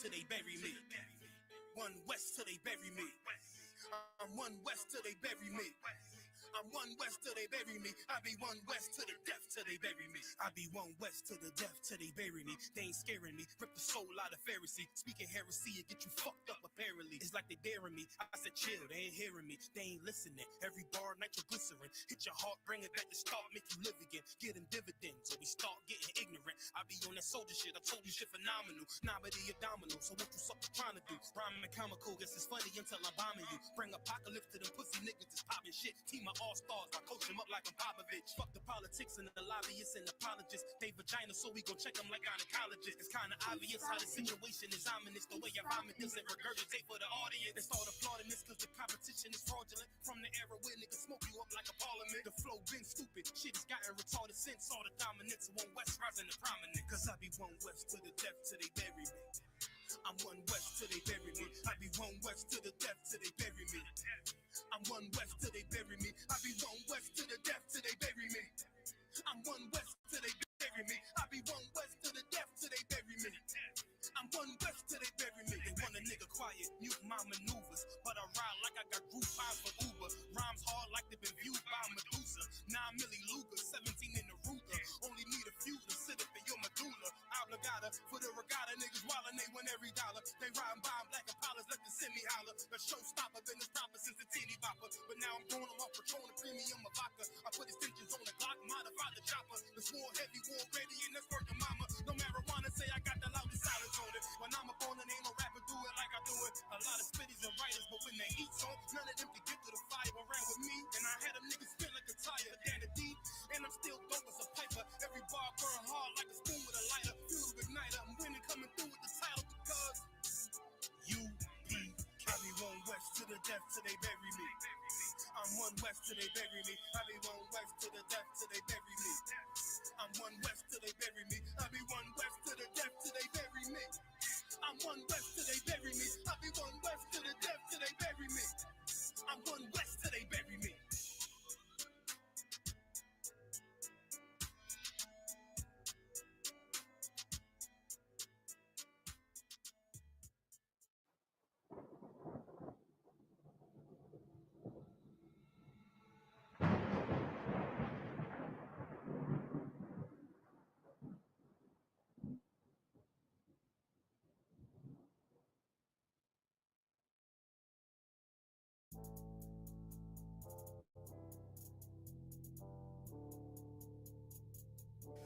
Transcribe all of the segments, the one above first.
till they bury me. One West till they bury me. I'm one West till they bury me. I'm one West till they bury me. I be one West to the death till they bury me. I be one West to the death till they bury me. They ain't scaring me. Rip the soul out of Pharisee. Speaking heresy and get you fucked up apparently. It's like they daring me. I said chill, they ain't hearing me. They ain't listening. Every bar nitroglycerin. Hit your heart, bring it back to start, make you live again. Get them dividends or we start getting ignorant. I be on that soldier shit. I told you shit phenomenal. Nominee a domino. So what you suckers trying to do? Rhyming comical. Guess it's funny until I'm bombing you. Bring apocalypse to them pussy niggas that's popping shit. Team of all-stars, I coach them up like I'm Popovich. Fuck the politics and the lobbyists and apologists. They vagina, so we gon' check them like gynecologists. It's kinda obvious how the situation is ominous. The way I vomit this and regurgitate for the audience. They start applauding this cause the competition is fraudulent. From the era where niggas smoke you up like a parliament. The flow been stupid. Shit has gotten retarded since all the dominance. One West rising to prominent. Cause I be one West to the death till they bury me. I'm one West till they bury me. I be one West to the death till they bury me. I'm one West till they bury me. I be one West to the death till they bury me. I'm one West till they bury me. I be one West to the death till they bury me. I'm one West till they bury me. They want a nigga quiet, mute my maneuvers, but I ride like I got group five for Uber. Rhymes hard like they've been viewed by Medusa. 9 milli Luger, 17 in the Ruger. Only need a few to sit up in your medulla. Obligata for the regatta, niggas wildin', they win every dollar. They riding by black Impalas, let the semi holler. The showstopper been the stopper since the teeny bopper. But now I'm going on Patron and premium of vodka. I put extensions on the Glock, modify the chopper. It's war heavy, war ready, and that's working mama. No marijuana, say I got the loudest silence on it. When I'm up on it, ain't no rapper do it like I do it. A lot of spitties and writers, but when they eat song, none of them can get to the fire around with me. And I had them niggas spin like a tire, down the deep. And I'm still dope as a piper. Every bar burn hard like a spoon with a lighter. Fuel igniter, I'm winning, coming through with the title because U.P.K. I be one West to the death till they bury me. I'm one West till they bury me. I be one West to the death till they bury me. I'm one West till they bury me. I be one West to the death till they bury me. I'm one West till they bury me. I be one West to the death till they bury me. I'm one West till they bury me.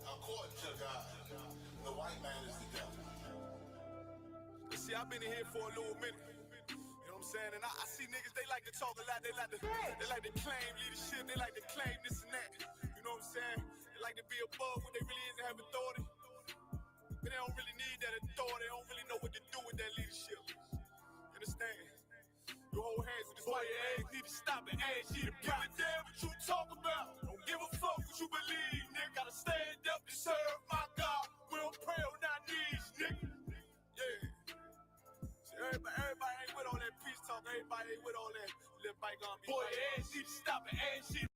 According to God, the white man is the devil. See, I've been in here for a little minute. You know what I'm saying? And I see niggas, they like to talk a lot. They like to claim leadership. They like to claim this and that. You know what I'm saying? They like to be above what they really is and have authority. But they don't really need that authority. They don't really know what to do with that leadership. You understand? You hold hands with this white ass. Need to stop and ask you to give a damn what you talk about. Don't give a fuck what you believe, nigga. Gotta stand up and serve my God. We don't pray on our knees, nigga. Yeah. See, everybody ain't with all that peace talk. Everybody ain't with all that little bygone be. Boy, ass need to stop and ask you.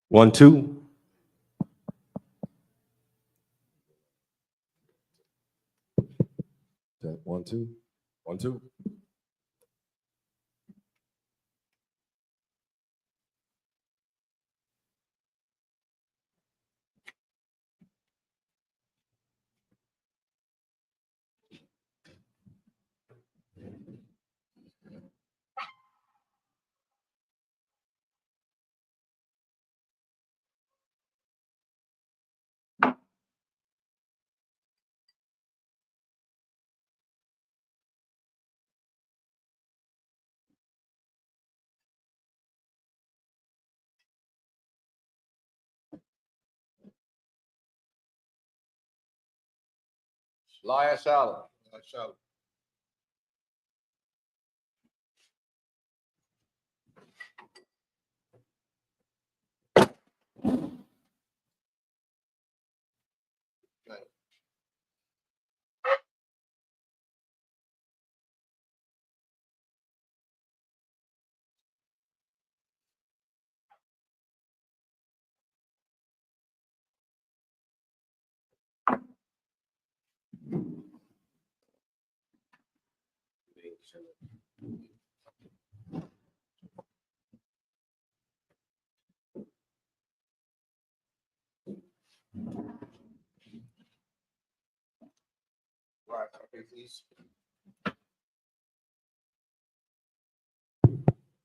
One, two. One, two. 1, 2. Elias Allen.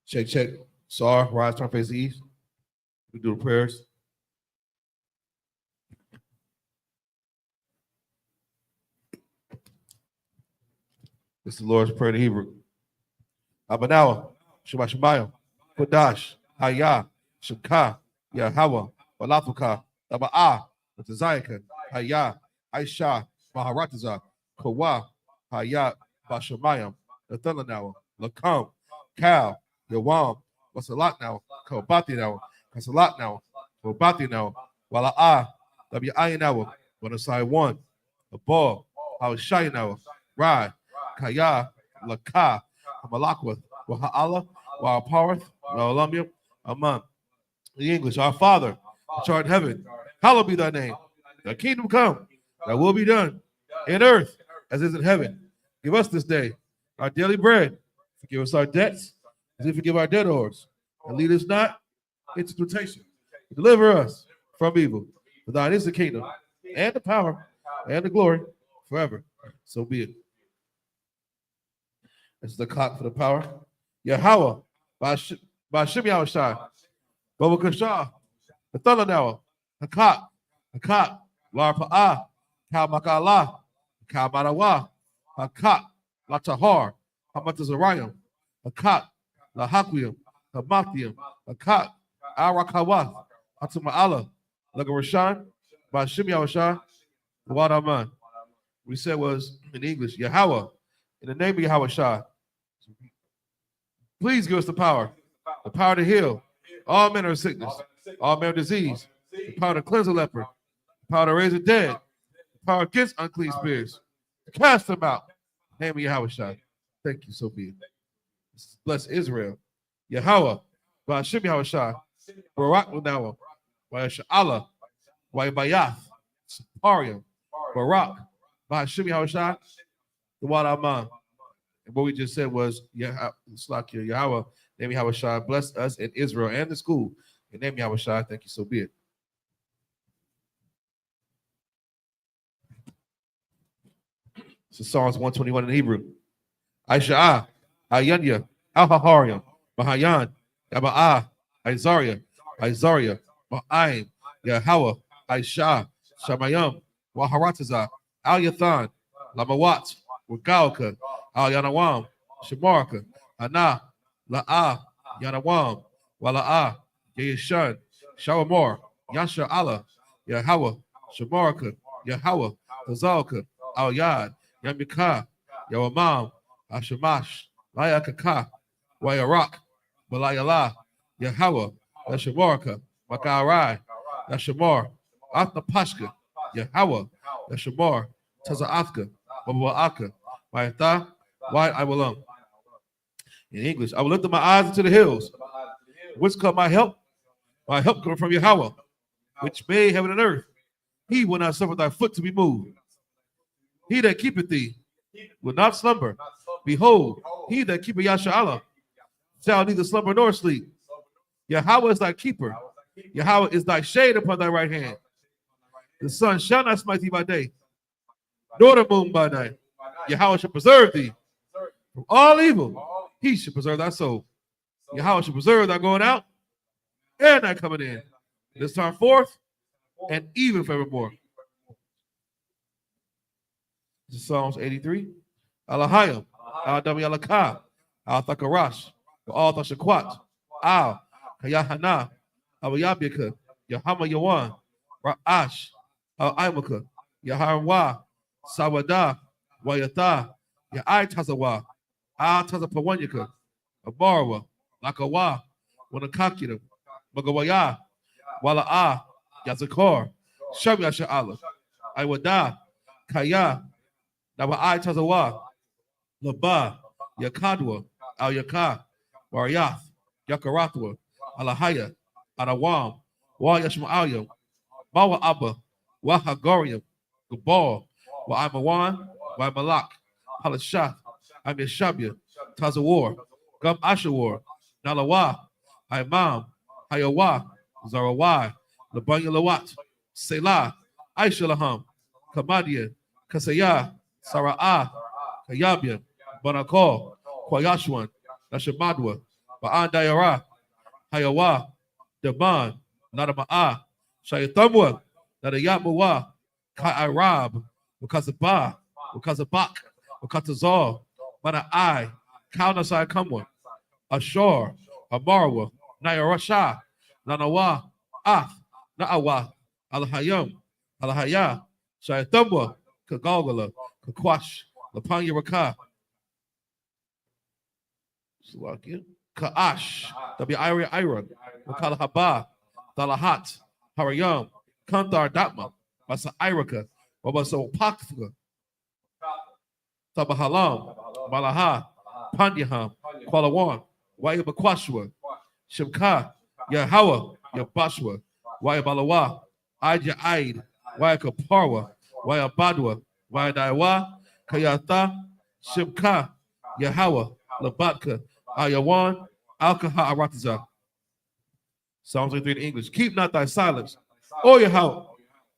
Check, check. Sar, rise, turn, face east. We do the prayers. It's the Lord's Prayer in Hebrew. Abanawa, Shema Shemayim, Kodash, Hayah, Shemka, Yahweh, Balatuka, Aba'ah, Zayaka, Hayah, Aisha, Maharataza, Kawa, Hayat, Bashamayim, Nathanawa, Lakam, Kal, Yawam, Wasalat now, Kabati now, Kasalat now, Wabati now, Wala'ah, Wabi'ayin now, Wanasai one, a ball, Hawashai now, Rai, Kaya, Laka, Malakwith, Waha'ala, Wahaparth, Wa'alamim, Aman. In English, our Father, which art in heaven, hallowed be thy name. Thy kingdom come, thy will be done, in earth as is in heaven. Give us this day our daily bread. Forgive us our debts, as we forgive our debtors. And lead us not into temptation. Deliver us from evil. For thine is the kingdom, and the power, and the glory, forever. So be it. This is the clock for the power. Yahweh, Bashim Yahushai, Baba Kashah, the Thunder Now, Hakak, Larpa'ah, Kal Makalah, Kal Marawa, Hakak, Latahar, Hamatazarayim, Hakak, Lahaquium, Hamathium, Hakak, Arakawath, Hatuma'ala, Lagarashan, Bashim Yahushai, the Wadaman. We said was in English, Yahweh, in the name of Yahushai. Please give us the power to heal all manner of sickness, all manner of disease, the power to cleanse a leper, the power to raise the dead, the power against unclean spirits, to cast them out. Name of Yahushua. Thank you, so be it. Bless Israel. Yahweh, Ba'ashim Yahushua, Barak Lunawa, Ba'asha'Allah, Bayath, Saparium, Barak, Ba'ashim Yahushua, the Wadaman. And what we just said was, Yahweh, name Yahushua, bless us in Israel and the school. In name Yahushua, thank you, so be it. So Psalms 121 in Hebrew. Aisha'ah, Ayanya, Al-Hahariam, Mahayan, Yaba'ah, Isaiah, Ma'ayim, Yahweh, Aisha, Shamayam, Waharatazah, Al-Yathan, Lamawat, Wagalka, Al-Yanawam, Shemarka, Ana, La'ah, Yanawam, Wala'ah, Yeshan, Shawamor, Yasha Allah, Yahweh, Shemarka, Yahweh, Tazalka, Al-Yad, Yamika, Yawamam, Ashamash, Layakaka, Wayarak, Balayala, Yahweh, Yashamarka, Makarai, Yashamar, Atnapashka, Yahweh, Yashamar, Taza'athka, Baba'aka, Mayatha, why I will in English, I will lift up my eyes into the hills. Whence come my help? My help coming from Yahweh, which made heaven and earth. He will not suffer thy foot to be moved. He that keepeth thee will not slumber. Behold, he that keepeth Yasha'Allah shall neither slumber nor sleep. Yahweh is thy keeper. Yahweh is thy shade upon thy right hand. The sun shall not smite thee by day, nor the moon by night. Yahweh shall preserve thee from all evil. He shall preserve thy soul. Yahweh shall preserve thy going out and thy coming in. This time forth and even forevermore. This is Psalms 83. Alahayim, Al-Dami Alakah, Al-Thakarash, Al-Thashakwat, Al-Kayahana, Al-Yabika, Yahama Yawan, Ra'ash, Al-Aimaka, Yaharwa, Sawada, Wayatha, Ya'ai Tazawa, Al-Tazapawanyaka, Abarwa, Lakawa, Wanakakita, Magawaya, Wala'ah, Yazakor, Shabya Sha'ala, Iwada, Kaya, Nabai Tazawa, Laba, Yakadwa, Al Yaka, Wariath, Yakaratwa, Alahaya, Adawam, Wa Yashma'alyam, Mawa Abba, Wa Hagorium, Gabal, Wa Imawan, Wa Malak, Halashath, Amishabya, Tazawar, Gum Ashawar, Nalawa, Imam, Hayawa, Zarawai, Labanya Lawat, Selah, Aishalaham, Kamadia, Kasaya, Sara'ah, Kayabia, Banakol, Kwayashwan, Nashamadwa, Ba'an Dayara, Hayawa, Daman, Nadama'a, Shayatamwa, Nadayamawa, Ka'arab, Wakazaba, Wakazabak, Wakatazal, Mana'ai, Kaunasai Kamwa, Ashor, Amarwa, Nayarasha, Nanawa, Ath, Na'awa, Alhayam, Alhaya, Shayatamwa, Kagalgala, Kakwash, Lapanya Raka, Ka'ash, W. Ira, Wakala Haba, Dalahat, Harayam, Kandar Datma, Basa Iraka, Wabaso Pakfga, Tabahalam, Malaha, Pandyaham, Kualawan, Wayabakwashwa, Shimka, Yahawa, Yabashwa, Wayabalawa, Aja Aid, Wayakaparwa, Wayabadwa, Wayadaiwa, Kayata, Shimka, Yahawa, Labatka, Ayawan, Alkaha Arataza. Psalms 23 in English. Keep not thy silence, O Yahweh.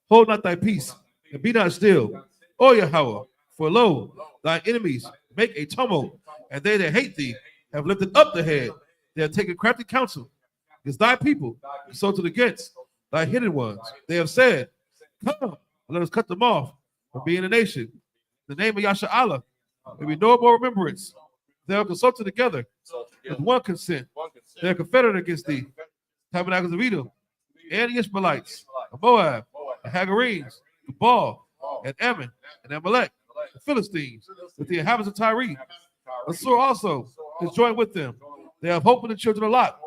Hold not thy peace, and be not still, O Yahweh. For lo, thy enemies make a tumult, and they that hate thee have lifted up the head. They have taken crafty counsel against thy people, consulted against thy hidden ones. They have said, come, let us cut them off from being a nation. In the name of Yasha Allah, there be no more remembrance. They are consulted together with one consent. They are confederate against thee. Tabernacles of Edom, and the Ishmaelites, and Moab, and Hagarenes, Gebal, and Ammon, and Amalek, the Philistines, with the inhabitants of Tyre. Assur also is joined with them. They have hope in the children of Lot.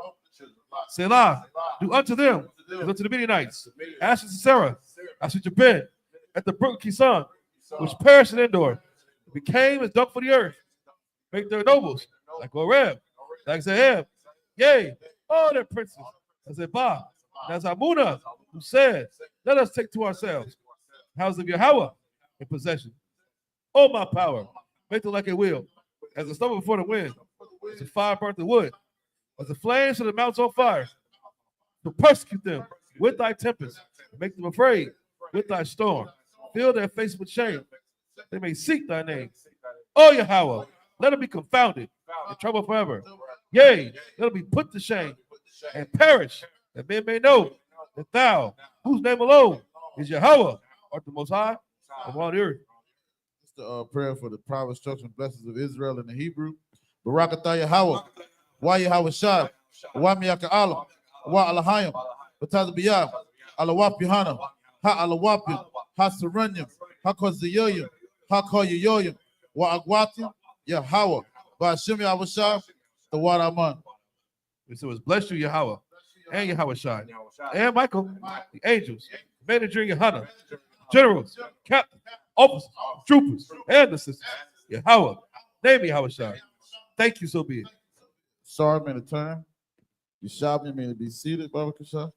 Selah, do unto them as unto the Midianites. Asher Sisera, Asher Jabin, at the brook Kison, which perished in Endor, became as dung for the earth. Make their nobles like Oreb, like Zahab, yea, all their princes, as Zebah, and as Amuna, who said, let us take to ourselves house of Yahweh in possession. Oh, my power, make them like a wheel, as a stubble before the wind, as a fire burnt the wood, as the flames to the mountains on fire, to persecute them with thy tempest, make them afraid with thy storm, fill their face with shame, they may seek thy name. Oh, Yahweh, let them be confounded and troubled forever. Yea, let them be put to shame and perish, that men may know that thou, whose name alone is Yahweh, art the most high of all the earth. It's the prayer for the private instruction and blessings of Israel in the Hebrew. Barakatah Yahweh, Wa Yahweh Shai, Wa Miyaka Alam, Wa Alahayim, Batazabiyah, Alawap Yohana, Ha Alawapim, Ha Saranyam, Ha Kozayoyim, Ha Koyoyoyim, Wa Agwatim, Yahweh, Ba'ashim Yahweh Shai, the Wadaman. So it's bless you, Yahweh, and Yahweh Shai, and Michael, the angels, manager Yohana, generals, captains, officers, troopers, and assistants. Yahweh, name Yahweh Shai. Thank you, so be it. Sorry, man, to turn. You shop me, to be seated, Baba Kasha.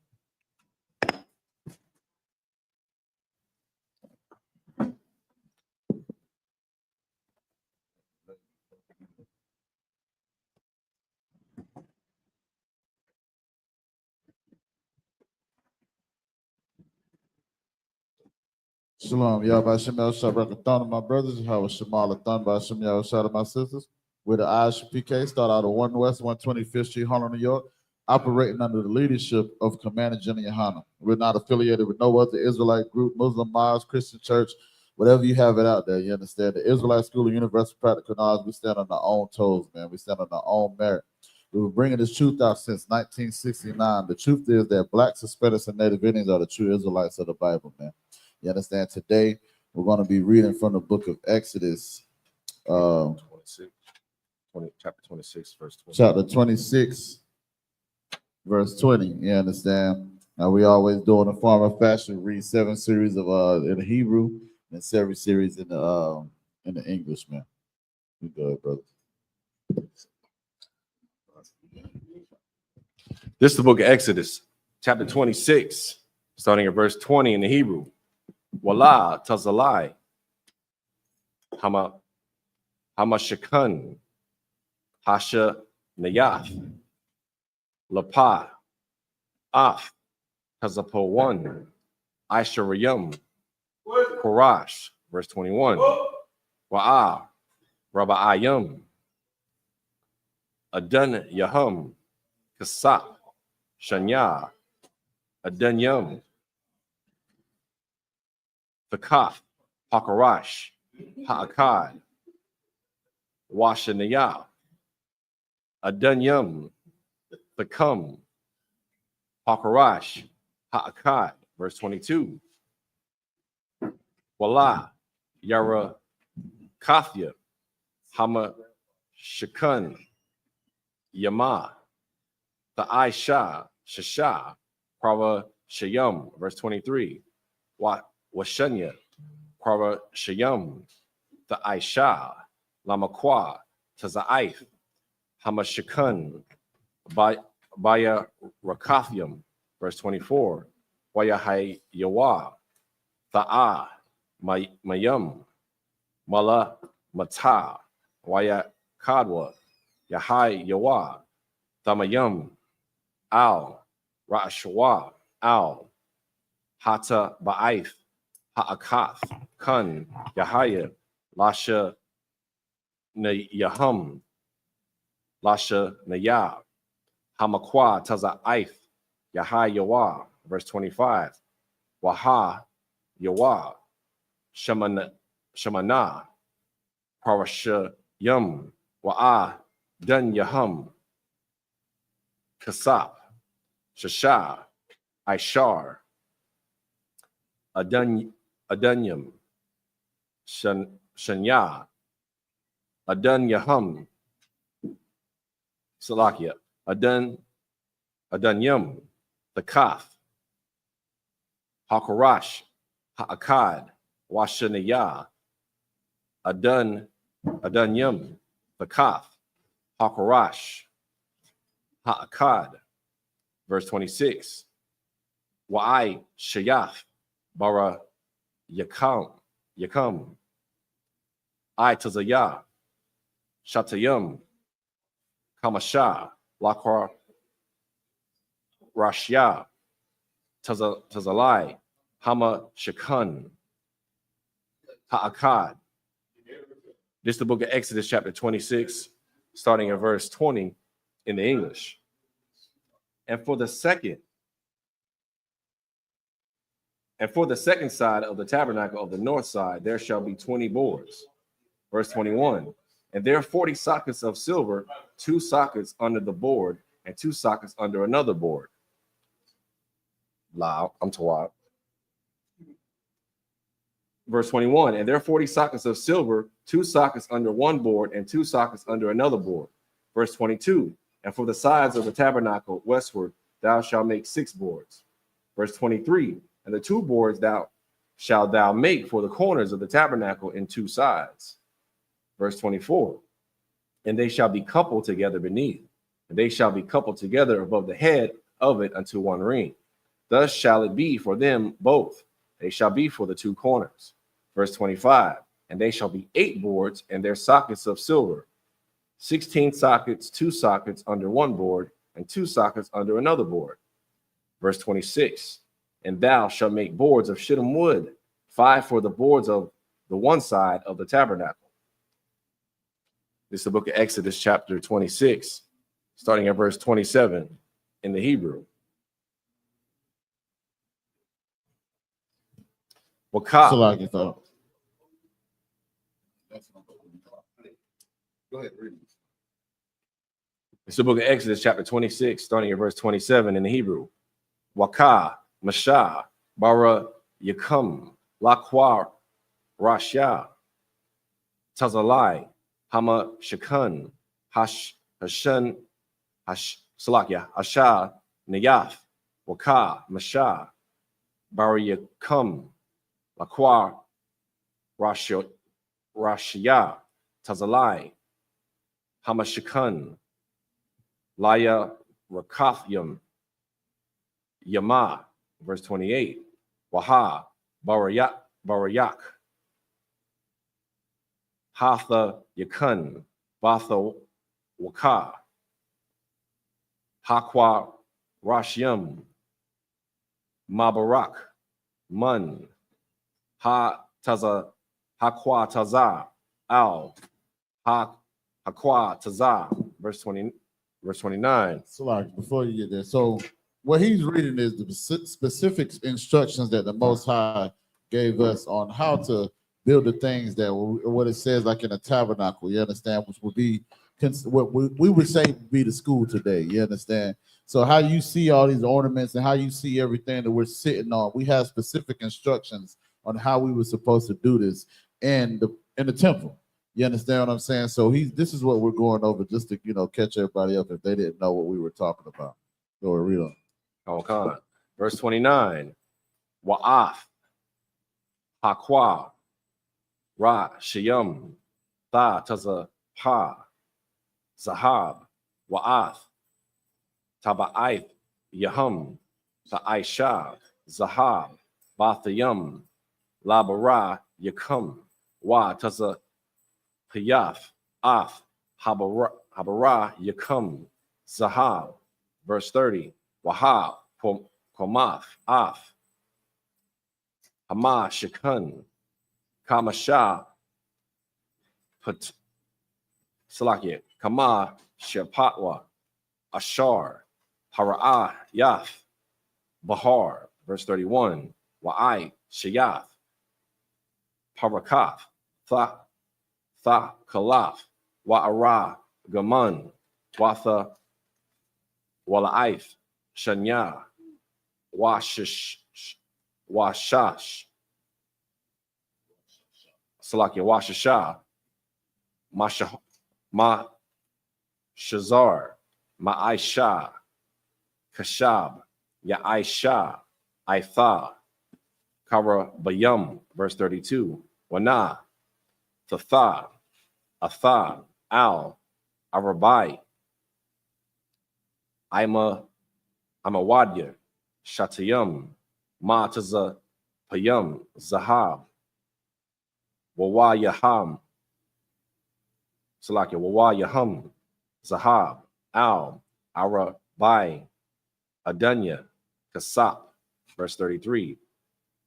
Shalom, Yahweh Shem Shabrakathan, my brothers, Yahweh Shemal Athan, by Shem Yahweh Shad, my sisters. We're the I.S.U.P.K, start out of 1 West, 125th Street, Harlem, New York, operating under the leadership of Commander Jenny Yohana. We're not affiliated with no other Israelite group, Muslim, Mosque, Christian church, whatever you have it out there, you understand? The Israelite School of Universal Practical Knowledge, we stand on our own toes, man. We stand on our own merit. We were bringing this truth out since 1969. The truth is that blacks, Hispanics, and Native Indians are the true Israelites of the Bible, man. You understand? Today, we're going to be reading from the book of Exodus. 26, chapter 26, verse 20. Chapter 26, verse 20. You understand? Now we always do in the form of fashion, read 7 series of in the Hebrew and 7 series in the English, man. You good, brother. This is the book of Exodus, chapter 26, starting at verse 20 in the Hebrew. Wala tazalai, hama shakun, hasha nayath, lapa, af, tazapo one, I.S.U.P.K, Korash, verse 21. Wa'ah, Raba'ayim, Adon Yahum, Kasap, Shanya, Adonyam, Fakaf, Pakarash, Ha'akad, Washanaya, Adonyam, Fakam, Pakarash, Ha'akad, verse 22. Wala, Yara Kathya, Hama Shakun, Yama, the Aisha, Shasha, Prava Shayam, verse 23. Washanya, Prava Shayam, the Aisha, Lamakwa, Tazaif, Hamashakun, Baya Rakathium, verse 24. Wayahai Yawa, Ta'a, Mayum, Mala Mata, Waya Kadwa, Yahai Yawa, Tamayum, Al, Ra'ashwa, Al, Hata Ba'aith, Ha'akath, Kun, Yahaya, Lasha Nayahum, Lasha Nayah, Hamakwa, Taza'aith, Yahai Yawa, verse 25. Waha Yawa, Shamana, Parasha Yum, Wa'ah, Dun Yahum, Kasap, Shasha, Ishar, Adunyam, Shanya, Adun Yahum, Salakia, Adunyam, the Kath, Hakarash, Ha'akad, Washanaya, Adunyam, the Kath, Hakarash, Ha'akad, verse 26. Wa'ai Shayaf, Bara Yakam, I Tazayah, Shatayam, Kamasha, Lakra Rashya, Tazalai, Hama Shakun, Ha'akad. This is the book of Exodus, chapter 26, starting at verse 20 in the English. And for the second side of the tabernacle of the north side, there shall be 20 boards. Verse 21. And there are 40 sockets of silver, 2 sockets under the board, and 2 sockets under another board. Loud, I'm Tawab. Verse 21. And there are 40 sockets of silver, 2 sockets under one board, and 2 sockets under another board. Verse 22. And for the sides of the tabernacle westward, thou shalt make 6 boards. Verse 23. And the 2 boards shalt thou make for the corners of the tabernacle in 2 sides. Verse 24. And they shall be coupled together beneath, and they shall be coupled together above the head of it unto one ring. Thus shall it be for them both. They shall be for the 2 corners. Verse 25. And they shall be 8 boards, and their sockets of silver, 16 sockets, 2 sockets under one board, and 2 sockets under another board. Verse 26. And thou shalt make boards of shittim wood, 5 for the boards of the one side of the tabernacle. This is the book of Exodus, chapter 26, starting at verse 27 in the Hebrew. Salaki, Go ahead, read. It's the book of Exodus, chapter 26, starting at verse 27 in the Hebrew. Waka, Masha, Bara, Yakum, Lakwa, Rasha, Tazalai, Hama Shakun, Hashan, Salakia, Asha, Nayath, Waka, Masha, Bariyakum, Lakwa, Rashia, Tazalai, Hamashikan, Laya, Rakathim, Yama, verse 28, Waha, Barayak, Hatha Yakun, Batha Waka, Hakwa Rashyam, Mabarak, Mun, Ha Taza, Hakwa Taza, Al, Ha Hakwa Taza, verse 29. So, like, before you get there, so what he's reading is the specific instructions that the Most High gave us on how to build the things that what it says, like in a tabernacle. You understand, which would be what we would say would be the school today. You understand? So how you see all these ornaments and how you see everything that we're sitting on, we have specific instructions on how we were supposed to do this in the temple. You understand what I'm saying? So this is what we're going over just to catch everybody up if they didn't know what we were talking about. Go and read on. Okay. Verse 29. Wa'ath, Hakwa, Ra, Shiyam, Tha, Taza, Ha, Zahab, Wa'ath, Taba'aith, Yahum, Ta'aisha, Zahab, Bathayam, Labara, Yakum, Wa, Taza, Piyaf, Af, Habara, Yakum, Zahab. Verse 30. Wahab, Komath, Af, Hama, Shekun, Kamasha, Salakia, Kama, Shepatwa, Ashar, Hara'ah, Yaf, Bahar. Verse 31. Wa'ai, Shayath, Parakath, Tha, Kalaf, Wa'ara, Gaman, Watha, Wala'if, Shanya, Washash, Salakia, Washasha, Shazar, Ma'aisha, Kashab, Ya'aisha, Aitha, Kara Bayam, verse 32, Wana, Tatha, Atha, Al, Arabai, Amawadya, Shatayam, Mataza, Payam, Zahab, Wawa Yaham, Salakia, Wawa Yaham, Zahab, Al, Arabai, Adanya, Kasap, verse 33,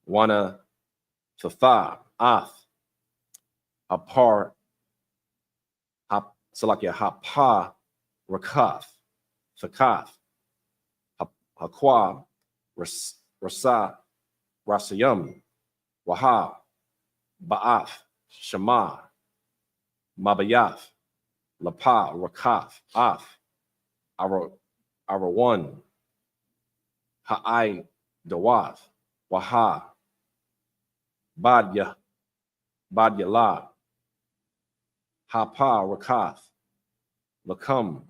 Wana, Tatha, Ath, Apar, Salakia, Hapa, Rakath, Thakath, Hakwa, Rasa, Rasayam, Waha, Ba'af, Shema, Mabayaf, Lapa, Rakath, Af, Arawan, Ha'ai, Dawath, Waha, Badyala, Hapa, Rakath, Lakam,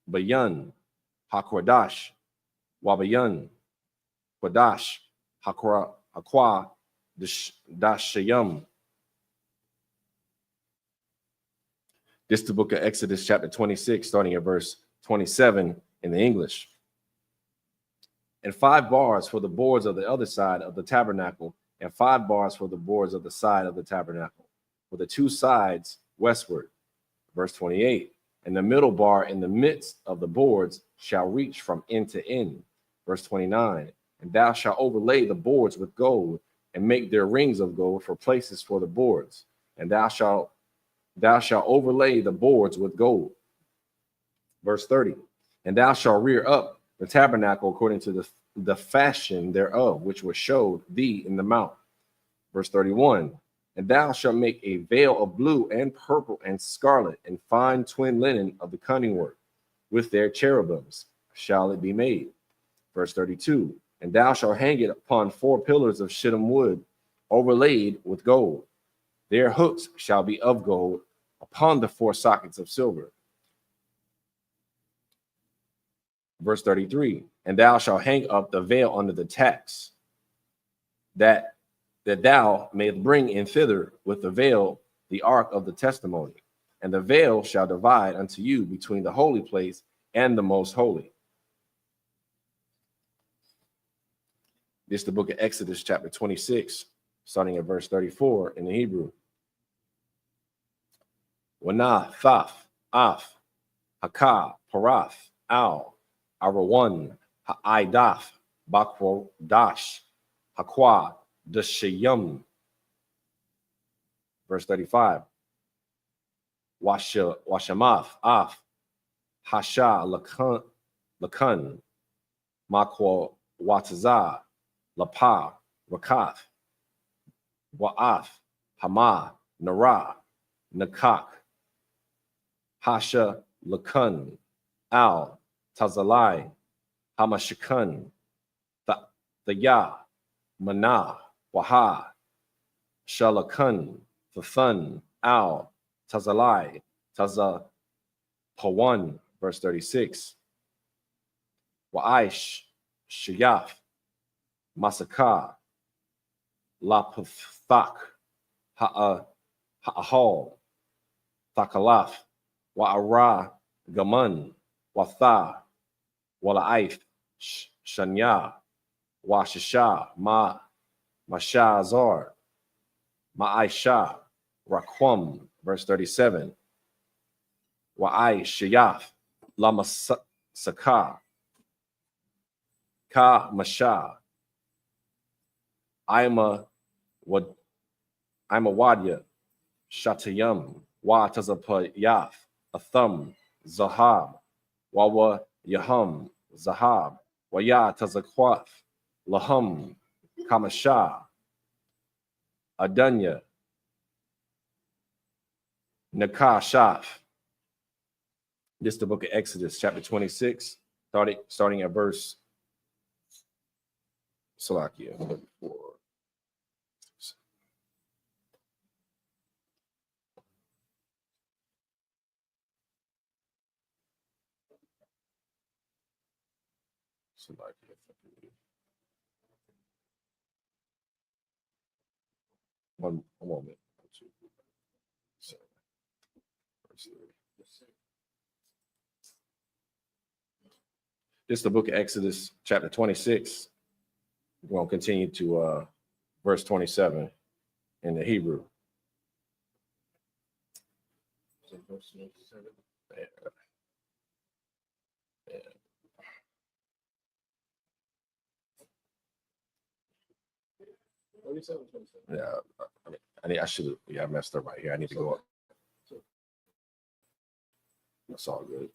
Bayan, Hakwadash, Wabayan, Kwadash, Hakwa, Dashayam. This is the book of Exodus, chapter 26, starting at verse 27 in the English. And 5 bars for the boards of the other side of the tabernacle, and 5 bars for the boards of the side of the tabernacle, for the 2 sides westward. Verse 28. And the middle bar in the midst of the boards shall reach from end to end. Verse 29. And thou shalt overlay the boards with gold, and make their rings of gold for places for the boards. And thou shalt overlay the boards with gold. Verse 30. And thou shalt rear up the tabernacle according to the fashion thereof, which was showed thee in the mount. Verse 31. And thou shalt make a veil of blue and purple and scarlet and fine twin linen of the cunning work, with their cherubims shall it be made. Verse 32. And thou shalt hang it upon 4 pillars of shittim wood, overlaid with gold. Their hooks shall be of gold upon the 4 sockets of silver. Verse 33. And thou shalt hang up the veil under the tax, that thou mayest bring in thither with the veil the ark of the testimony. And the veil shall divide unto you between the holy place and the most holy. This is the book of Exodus, chapter 26, starting at verse 34 in the Hebrew. Wana, Thaf, Af, Haka, Parath, Al, Arawan, Ha'idaf, Bakwo, Dash, Hakwa, Dashayum. Verse 35. Washamath, Af, Hasha, Lakan, Makwo, Watazah, Lapa, Rakath, Wa'af, Hama, Nara, Nakak, Hasha, Lakan, Al, Tazalai, Hamashikan, Thaya, Mana, Waha, Shalakan, Thun, Al, Tazalai, Taza, Pawan, verse 36. Wa'aish, Shiyaf, Masaka, Lapathak, Ha'ahal, Thakalaf, Wa'ara, Gaman, Watha, Wala'if, Shanya, Washisha, Mashazar, Ma'aisha, Raquam, verse 37. Wa'ai Shiyaf, Lamasaka, Ka Masha, I'm a Wadya, Shatayam, Wa Tazapayaf, Atham, Zahab, Wawa Yaham, Zahab, Waya Tazakwaf, Laham, Kamasha, Adanya, Nakashaf. This is the book of Exodus, chapter 26, starting at verse Salakia. One moment. This is the book of Exodus, chapter 26. We're going to continue to verse 27 in the Hebrew. Yeah, I messed up right here. I need to go up. That's all good.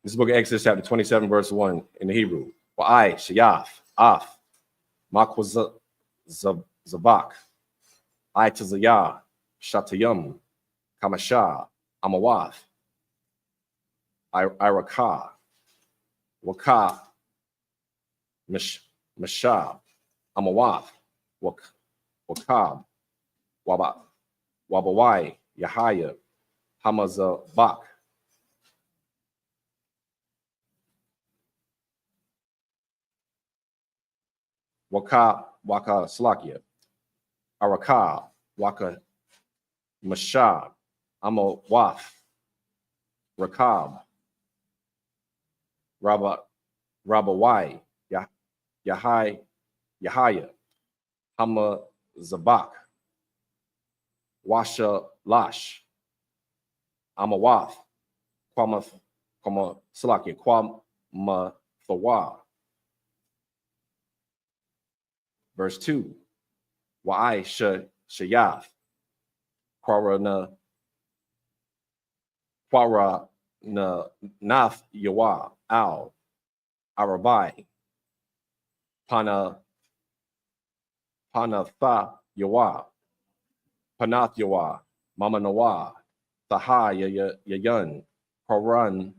This is the book of Exodus, chapter 27, verse 1 in the Hebrew. Wa'ai, Shiyaf, Af, Makwazabak, I Tazayah, Shatayum, Kamasha, Amawath, Iraka, Waka, Mashab, Amawath, Wakab, Wabawai, Yahaya, Hamazabak. Waka Slakia, Araka, Waka Mashab, Amawaf, Rakab, Rabawai, Yahaya, Hama Zabak, Washa Lash, Amawath, Kwama Slakia, Kwama Thawa. Verse 2, Wa'ai Shayaf, Quara na Nath Yawa, Al, Arabai, Panatha Yawa, Panath Yawa, Mama Nawa, Taha Yayun, Quran,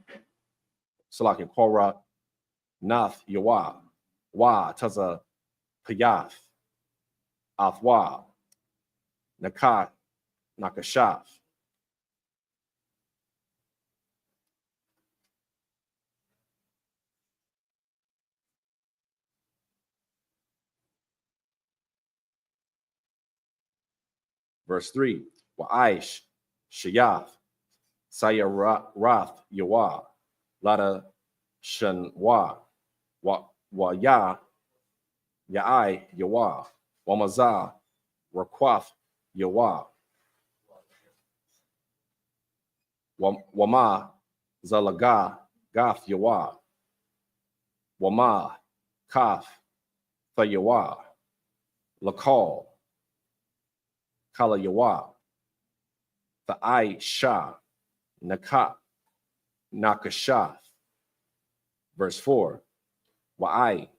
Salaki, Quara, Nath Yawa, Wa Taza Payath, Athwa, Nakat, Nakashaf. Verse 3, Wa'ish, Shayath, Sayarath, Yawa, Lada Shanwa, Wa Ya, Ya'ai, Yawa, Wamazah, Rakwath, Yawa, Wama, Zalaga, Gath, Yawa, Wama, Kaf, Thayawa, Lakal, Kala Yawa, the I.S.U.P.K, Nakashath. Verse 4, Wa'ai,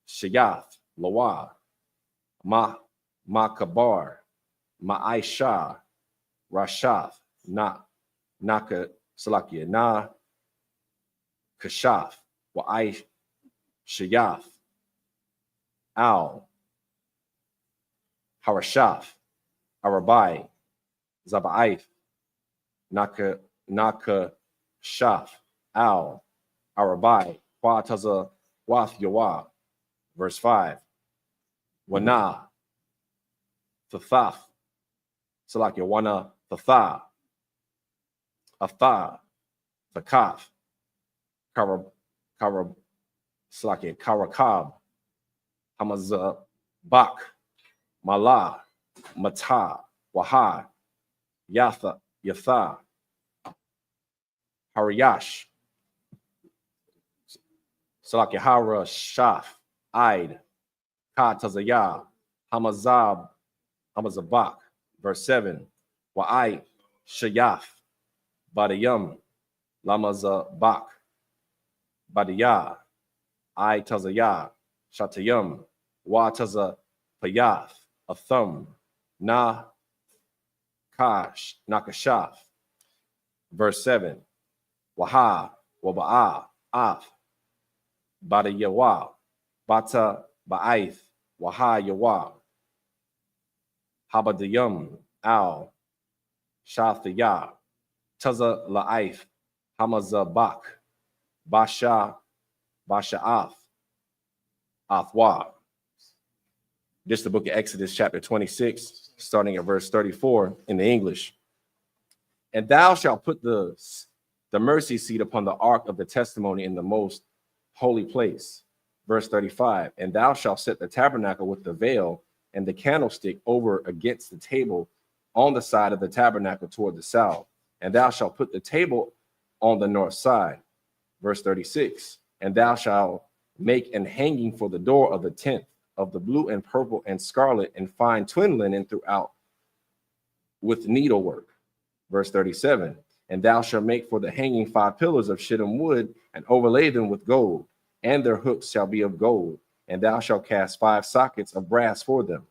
Shayath, Lawa, Makabar, Ma'aisha, Rashath, Naka, Salakia, Na, Kashath, Wa'ai, Shayath, Al, Harashath, Arabai, Zaba'aith, Naka, Shaf, Al, Arabai, Quataza, Wath Yawa. Verse 5, Wana, Thathath, Salakia, Wana, Thatha, Atha, Thakaf, Salakia, Karakab, Hamazabak, Malah, Mata, Waha, Yatha, Hariyash, Salakia, Hara, Shaf, Aid, Ka Tazayah, Hamazabak. Verse 7, Wa'ai, Shayaf, Badayam, Lamazabak, Badiyah, I Tazayah, Shatayam, Wa Taza Payath, Athum, Na Kash, Nakashaf. Verse 7, Waha, Waba'a, Af, Badayawa, Bata Ba'aith, Waha Yawa, Habadayam, Al, Shathayah, Taza La'aith, Hamazabak, Basha, Basha'ath, Athwa. This is the book of Exodus, chapter 26, starting at verse 34 in the English. And thou shalt put the mercy seat upon the ark of the testimony in the most holy place. Verse 35, and thou shalt set the tabernacle with the veil and the candlestick over against the table on the side of the tabernacle toward the south. And thou shalt put the table on the north side. Verse 36, and thou shalt make an hanging for the door of the tent of the blue and purple and scarlet and fine twin linen throughout with needlework. Verse 37, and thou shalt make for the hanging 5 pillars of shittim wood and overlay them with gold, and their hooks shall be of gold, and thou shalt cast 5 sockets of brass for them.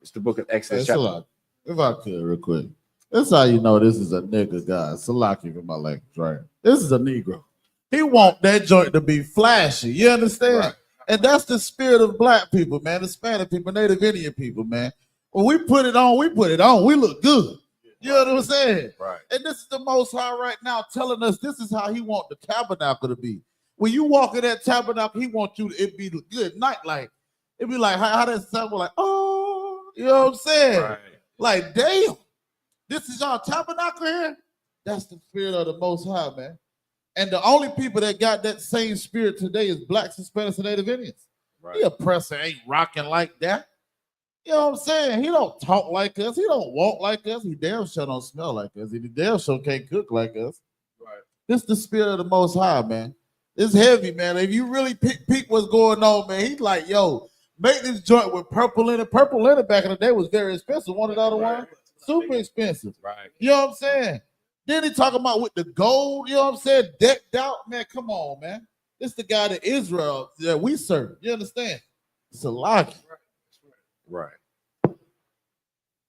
It's the book of Exodus. If I could, real quick. That's how you know this is a nigga guy. Salaki for my language, right? This is a Negro. He want that joint to be flashy. You understand? Right. And that's the spirit of black people, man. Hispanic people, Native Indian people, man. When we put it on, we put it on. We look good. You know what I'm saying? Right. And this is the Most High right now telling us this is how he want the tabernacle to be. When you walk in that tabernacle, he wants you to it be good nightlight. It be like how that sound like, oh, you know what I'm saying? Right. Like, damn, this is our tabernacle here. That's the spirit of the Most High, man. And the only people that got that same spirit today is blacks, Hispanics, and Native Indians. Right. The oppressor ain't rocking like that. You know what I'm saying? He don't talk like us. He don't walk like us. He damn sure don't smell like us. He damn sure can't cook like us. Right. This is the spirit of the Most High, man. It's heavy, man. If you really peek what's going on, man, he's like, yo, make this joint with purple linen. Purple linen back in the day was very expensive. One of the other one, super expensive. Right. You know what I'm saying? Then he talking about with the gold, you know what I'm saying? Decked out, man. Come on, man. This the guy that Israel that we serve. You understand? It's a lot. Right.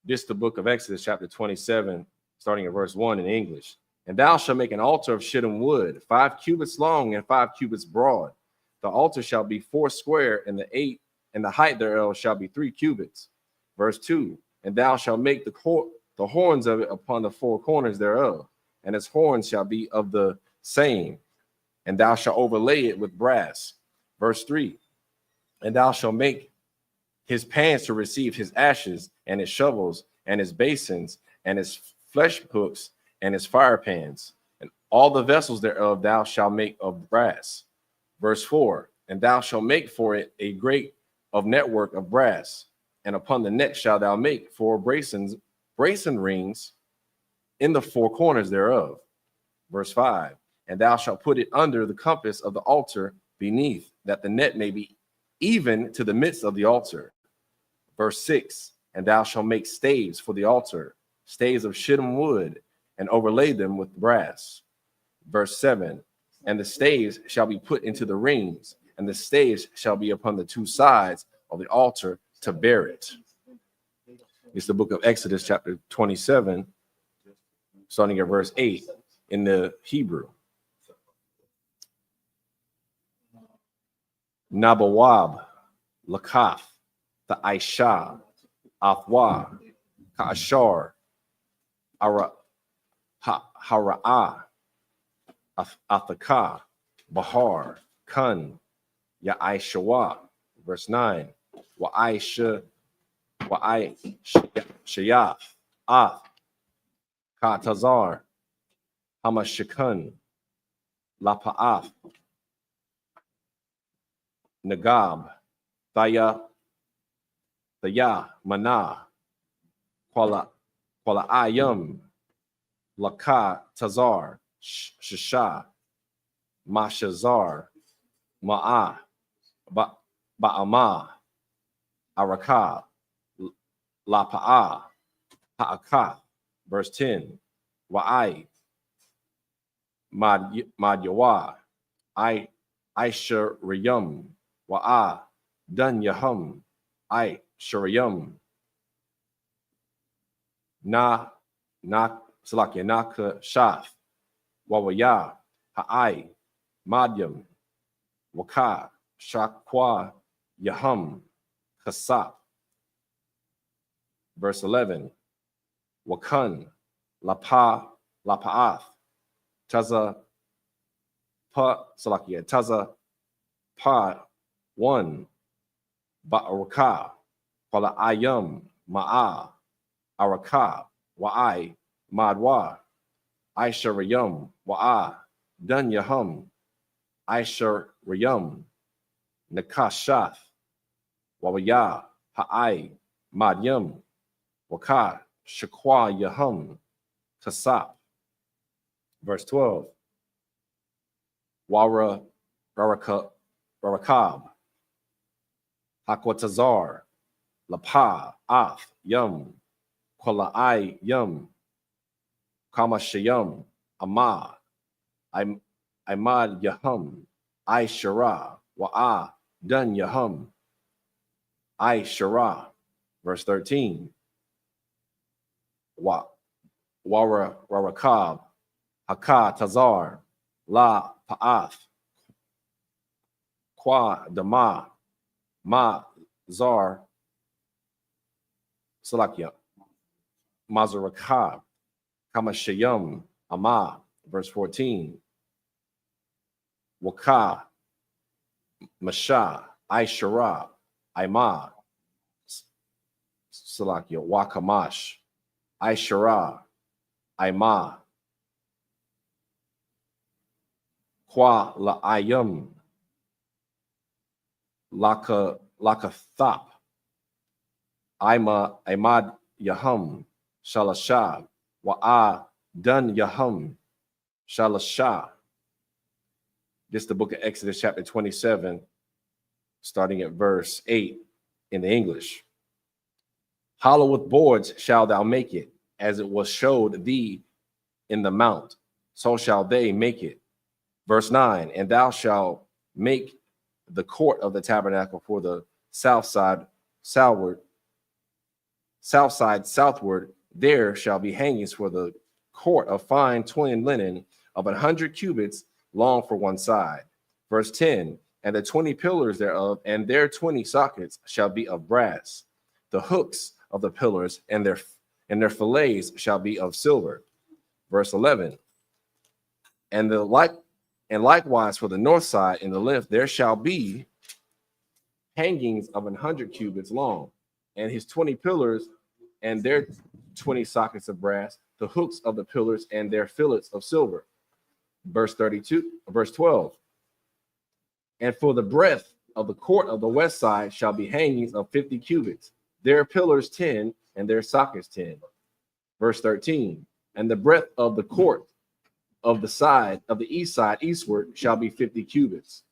This is the book of Exodus, chapter 27, starting at verse 1 in English. And thou shalt make an altar of shittim wood, 5 cubits long and 5 cubits broad. The altar shall be 4 square, and the height thereof shall be 3 cubits. Verse 2. And thou shalt make the horns of it upon the 4 corners thereof, and its horns shall be of the same, and thou shalt overlay it with brass. Verse 3. And thou shalt make his pans to receive his ashes, and his shovels, and his basins, and his flesh hooks, and his fire pans, and all the vessels thereof thou shalt make of brass. Verse 4, and thou shalt make for it a grate of network of brass, and upon the neck shalt thou make 4 brazen rings in the 4 corners thereof. Verse 5, and thou shalt put it under the compass of the altar beneath, that the net may be even to the midst of the altar. Verse 6, and thou shalt make staves for the altar, staves of shittim wood, and overlay them with brass. Verse 7, and the staves shall be put into the rings, and the staves shall be upon the 2 sides of the altar to bear it. It's the book of Exodus, chapter 27, starting at verse 8 in the Hebrew. Nabawab, Lakaf, the Aisha, Afwa, Kaashar, Hara'ah, Athaka, Bahar, Kun, Ya'ishawa. Verse 9, Wa'ishayaf, Ath, Katazar, Hamashikun, Lapa'ath, Nagab, Thaya, Mana, Kwala Ayum, Laka, Tazar, Shisha, Mashazar, Ma'a, Ba'ama, Araka, Lapa'a, Ha'aka. Verse 10, Wa'ai, Madyawa, I.S.U.P.K, Wa'a, Dun Yahum, I.S.U.P.K, Salakia, Naka Shaf, Wawaya, Ha'ai, Madyam, Waka, Shakwa, Yahum, Kasap. Verse 11, Wakun, Lapa'ath, Taza, Salakia, Taza, Pa, 1, Ba'araka, Kwala Ayum, Ma'a, Araka, Wa'ai, Madwa, I.S.U.P.K, Wa'a, Dun Yahum, I.S.U.P.K, Nakashath, Wawaya, Ha'ai, Madyam, Waka, Shakwa Yahum, Kasap. Verse 12, Rarakab, Hakwatazar, Lapa, Ath, Yum, Kwala'ai, Yum, Kamashayum, Ama, Imad Yahum, I.S.U.P.K, Wa'a, Dun Yahum, I.S.U.P.K. Verse 13, Rarakab, Haka Tazar, La Pa'ath, Kwa Dama, Ma Zar, Salakia, Mazarakab, Kamashayum, Ama. Verse 14, Waka, Masha, I.S.U.P.K, Ima, Salakia, Wakamash, I.S.U.P.K, Ima, Kwa La'ayum, Lakathap, Imad Yahum, Shalashah, Wa'a, Dun Yahum, Shalashah. This is the book of Exodus, chapter 27, starting at verse 8 in the English. Hollow with boards shall thou make it, as it was showed thee in the mount, so shall they make it. Verse 9, and thou shalt make the court of the tabernacle for the south side southward. There shall be hangings for the court of fine twined linen of 100 cubits long for one side. Verse 10, and the 20 pillars thereof and their 20 sockets shall be of brass. The hooks of the pillars and their fillets shall be of silver. Verse 11, and likewise for the north side in the length there shall be hangings of 100 cubits long, and his 20 pillars and their 20 sockets of brass, the hooks of the pillars and their fillets of silver. Verse 12. And for the breadth of the court of the west side shall be hangings of 50 cubits, their pillars 10, and their sockets 10. Verse 13. And the breadth of the court of the side of the east side eastward shall be 50 cubits.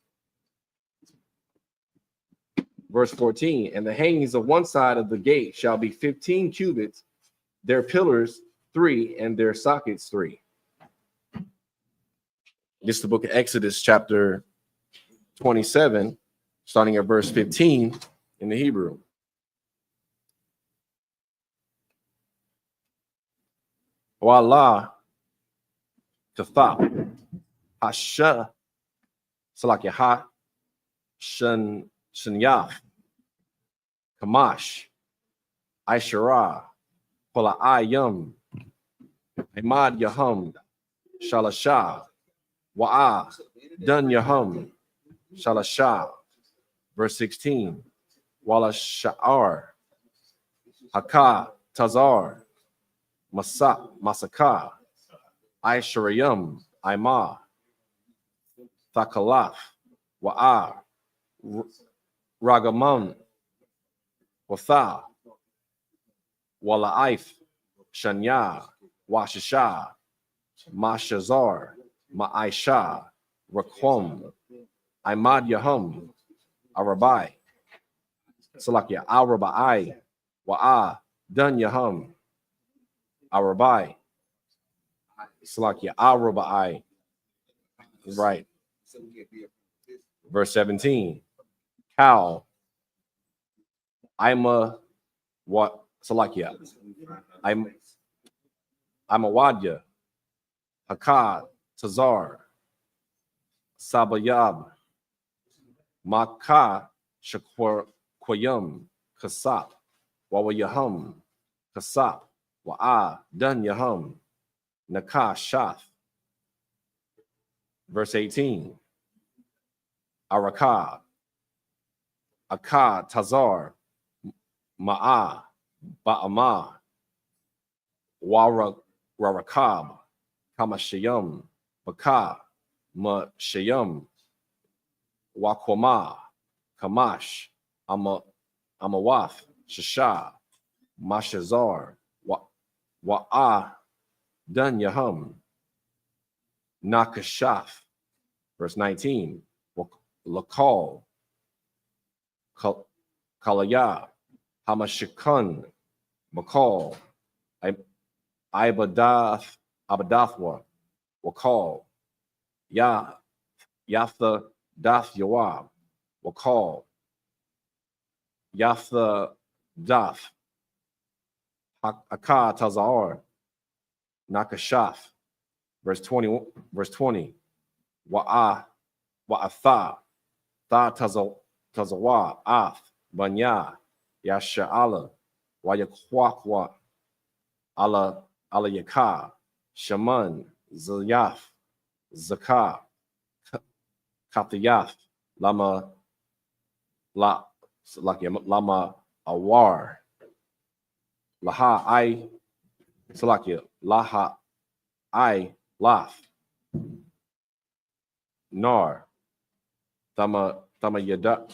Verse 14. And the hangings of one side of the gate shall be 15 cubits, their pillars 3, and their sockets 3. This is the book of Exodus, chapter 27, starting at verse 15 in the Hebrew. Wala Kathah Hasha Salakyaha Shanyaf Kamash Aishara Pola Ayam Imad Yaham Shalasha Wa'a Dun Yaham Shalasha. Verse 16. Wala Sha'ar Haka Tazar Masaka Aisharayam Aima Thakalaf Wa'a Ragamam Watha Wala'if Shanya Washisha Mashazar Ma'aisha Raquam Imad Yahum Arabai Salakia Arabai Wa'a Dun Yahum Arabai Salakia Arabai. Right. Verse 17. Cow Ima what Salakia I'm a Wadya Hakad Tazar Sabayab Maka Shakwayum Kasap Wawayahum Kasap Wa'a Dun Yahum Nakah Shath. Verse 18. Arakah Akad Tazar Ma'a Ba'ama Warakab Kamashayum Baka Mashayum Wakwama Kamash Amawath Shasha Mashazar Wa'a Dun Yahum Nakashaf. Verse 19. Lakal Kalaya Hamashikun Makal Abadathwa Wakal Yatha Dath Yawab Wakal Yatha Dath Akah Tazar Nakashaf. Verse 20. Wa'atha Tha Tazawa Ath Banya Yasha'ala Wayakwakwa Ala Yaka Shaman Zayaf Zakah Kathiyath Lama Awar Laha I Salakia Laha I Lath Nar Tama Yada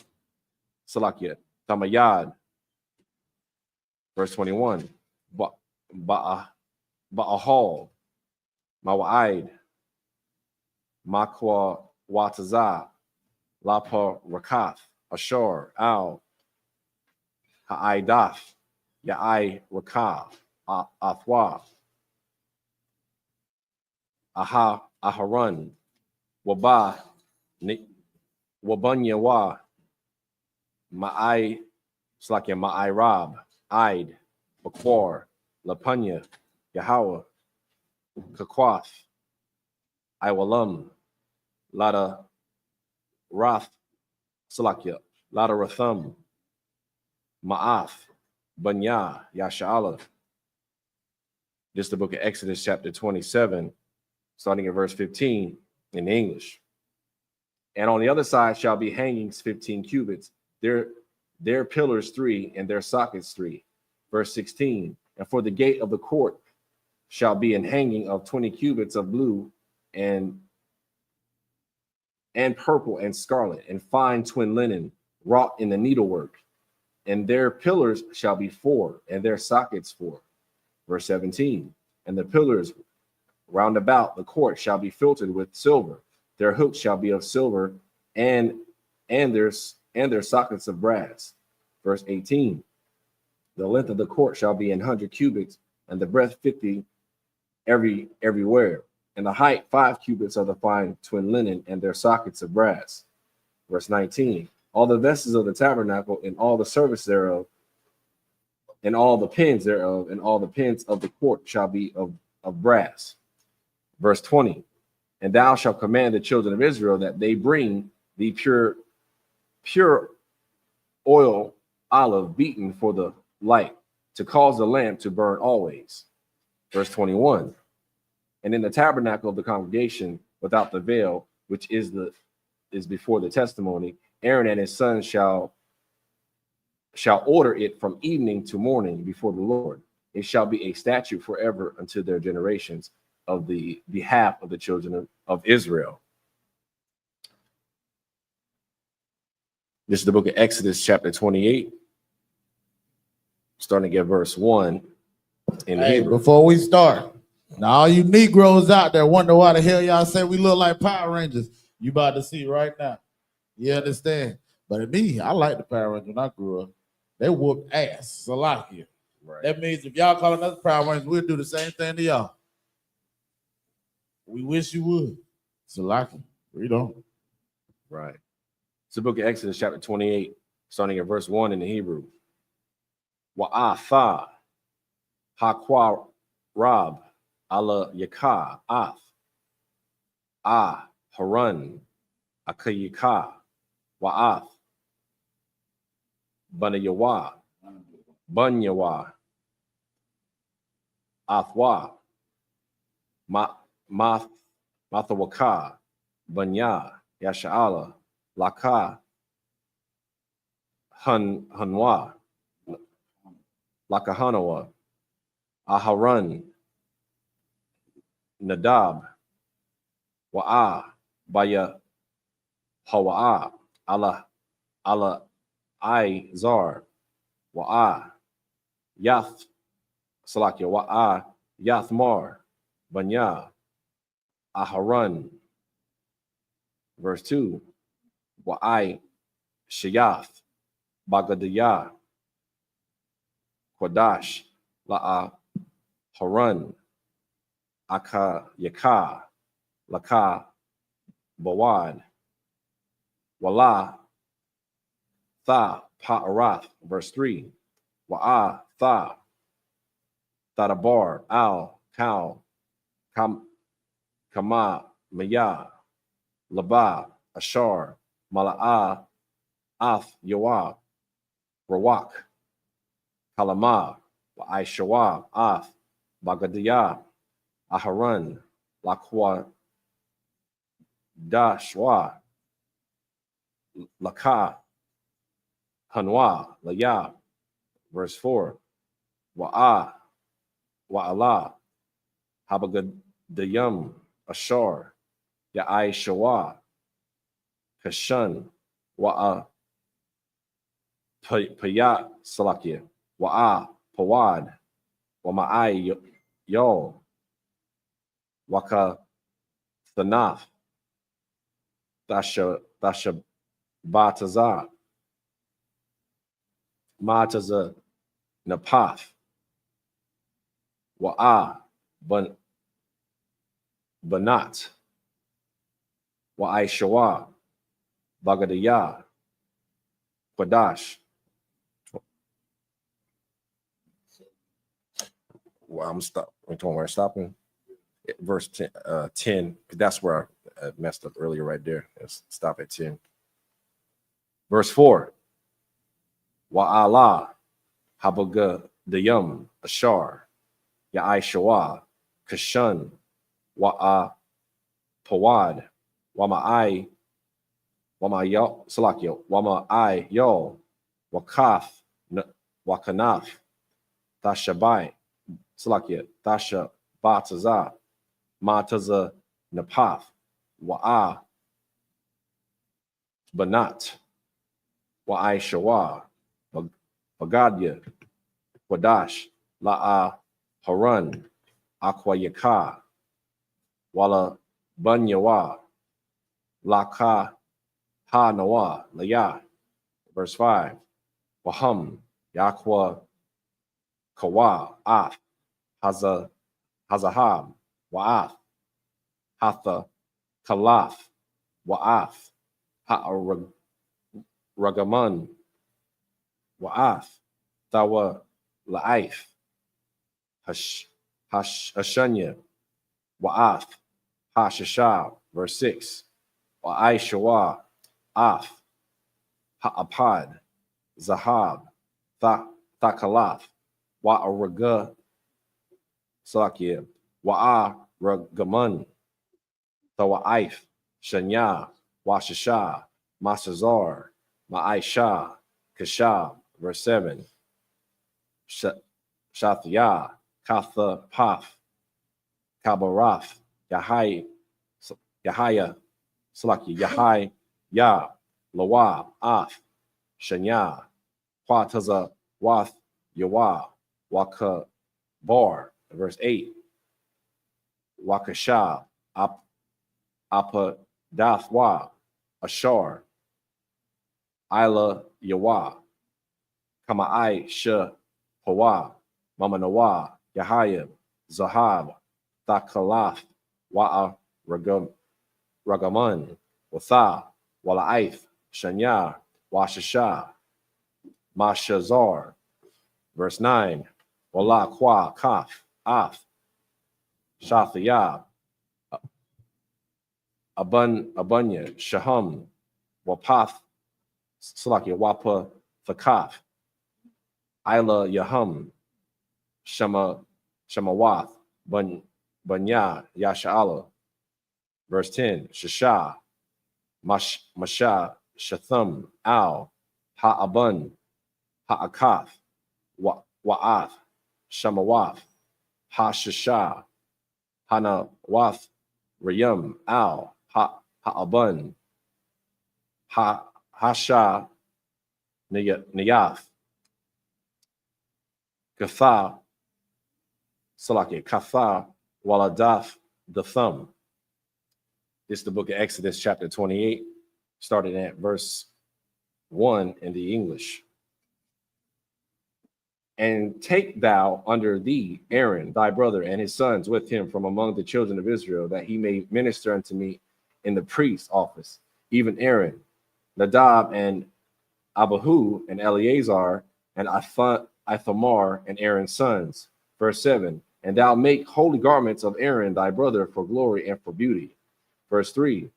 Salakia Tamayad. Verse 21. Ba'ahal Mawa'id Makwa Wataza Lapa Rakath Ashur Al Ha'aidath Ya'ai Rakath Athwa Aharun Wabanyawa Ma'ai Slakia Ma'ai Rab Id Bakwar Lapanya Yahweh Kakwath Iwalam Lada Rath Salakia Lada Ratham Ma'ath Banya Yasha'ala. This is the book of Exodus, chapter 27, starting at verse 15 in English. And on the other side shall be hangings 15 cubits, their pillars 3, and their sockets 3. Verse 16. And for the gate of the court shall be an hanging of 20 cubits of blue and purple and scarlet and fine twin linen wrought in the needlework. And their pillars shall be 4, and their sockets 4. Verse 17. And the pillars round about the court shall be filtered with silver. Their hooks shall be of silver, and their sockets of brass. Verse 18. The length of the court shall be 100 cubits, and the breadth 50 everywhere, and the height 5 cubits of the fine twin linen, and their sockets of brass. Verse 19. All the vessels of the tabernacle, and all the service thereof, and all the pins thereof, and all the pins of the court shall be of brass. Verse 20. And thou shalt command the children of Israel that they bring the pure oil olive beaten for the light, to cause the lamp to burn always. Verse 21. And in the tabernacle of the congregation without the veil, which is before the testimony, Aaron and his sons shall order it from evening to morning before the Lord. It shall be a statute forever unto their generations of the behalf of the children of Israel. This is the book of Exodus, chapter 28, starting at verse 1 in Hebrew. Before we start, now all you Negroes out there wonder why the hell y'all say we look like Power Rangers. You about to see right now. You understand? But me, I like the Power Rangers when I grew up. They whooped ass. Salakia. Right. That means if y'all calling us Power Rangers, we'll do the same thing to y'all. We wish you would. Salakia. We don't. Right. It's the book of Exodus, chapter 28, starting at verse 1 in the Hebrew. Wa'atha haqwa rab ala yakah ath harun akayika wa'ath banayawa banyawa athwa mathawaka banya yasha'ala laka hanwa lakahanawa aharan nadab wa'a baya hawa'a ala izar wa'a yath salakia wa'a yathmar banya aharan. Verse 2. Wa'ai shayath bagadiyah Kodash la'a haran aka yaka laka bawad wala tha pa'arath. Verse 3. Wa'a tha thadabar al cow kama maya laba ashar mala'a ath yoab rawak kalama wa I.S.U.P.K ath bagadiyah aharan lakwa dashwa laka hanwa layab. Verse 4. Wa'ala habagadiyam ashar ya I.S.U.P.K kashan wa'a payat salakia wa'a pawad wa ma'ai yo waka thanaf tasha bataza mataza napath wa'a banat wa I.S.U.P.K bagadiyah Kodash. Well, I'm stopping. Verse 10, 10, that's where I messed up earlier right there. Let's stop at 10. Verse 4. Wa'ala habagadiyam ashar ya I.S.U.P.K kashan wa'a pawad wama'ai Wama Salakia, Wama I Yo, Wakath, Wakanaf, Tashabai, Salakia, Dasha, Bataza, Mataza, Napath, Wa'a, Banat, Wa'ai Shawa, Bagadya, Wadash, La'a, Haran, Aquayaka, Wala Banyawa, Laka, Ha Nawa, Laya. Verse 5. Waham, Yakwa, Kawa, Ath, Hazahab, Wa'ath, Hatha, Kalaf, Wa'ath, Ha'aragaman, Wa'ath, Thawa, La'aith, Hashanya, Wa'ath, Hashashab. Verse 6. Wa'ai Shawa, Ath, Ha'apad, Zahab, Thakalath, Wa'araga, Salakia, Wa'aragaman, Thawa'aif, Shanya, Washasha, Masazar, Ma'aisha, Kashab. Verse 7. Shathya, Katha Paf, Kabarath, Yahaya, Salaki, Yahai, Ya, Lawa, Af, Shanya, Quataza, Wath, Yawa, Waka, Bar. Verse 8. Wakasha, Apadathwa, Ashar, Ila, Yawa, Kama'ai, Shah, Hawa, Mamanawa, Yahaya, Zahab, Thakalath, Wa'a, Ragaman, Watha, Wala'aith, Shanya, Washasha, Mashazar. Verse 9. Wala Kwa, Kaf, Af, Shathaya, Abunya, Shaham, Wapath, Salakia, Wapa, Thakaf, Ila, Yaham, Shemawath, Banya, Yasha'ala. Verse 10. Shasha, Masha, Shatham, Al, Ha'abun, Ha'akath, Wa'ath, Shemawath, Hashasha, Hanawath, Rayam, Al, Ha'abun, Hasha, Nayath, Katha, Salaki, Katha, Waladath, the thumb. This is the book of Exodus, chapter 28, starting at verse 1 in the English. And take thou under thee Aaron, thy brother, and his sons with him from among the children of Israel, that he may minister unto me in the priest's office, even Aaron, Nadab, and Abihu, and Eleazar, and Ithamar, and Aaron's sons. Verse 7. And thou make holy garments of Aaron, thy brother, for glory and for beauty. Verse 3.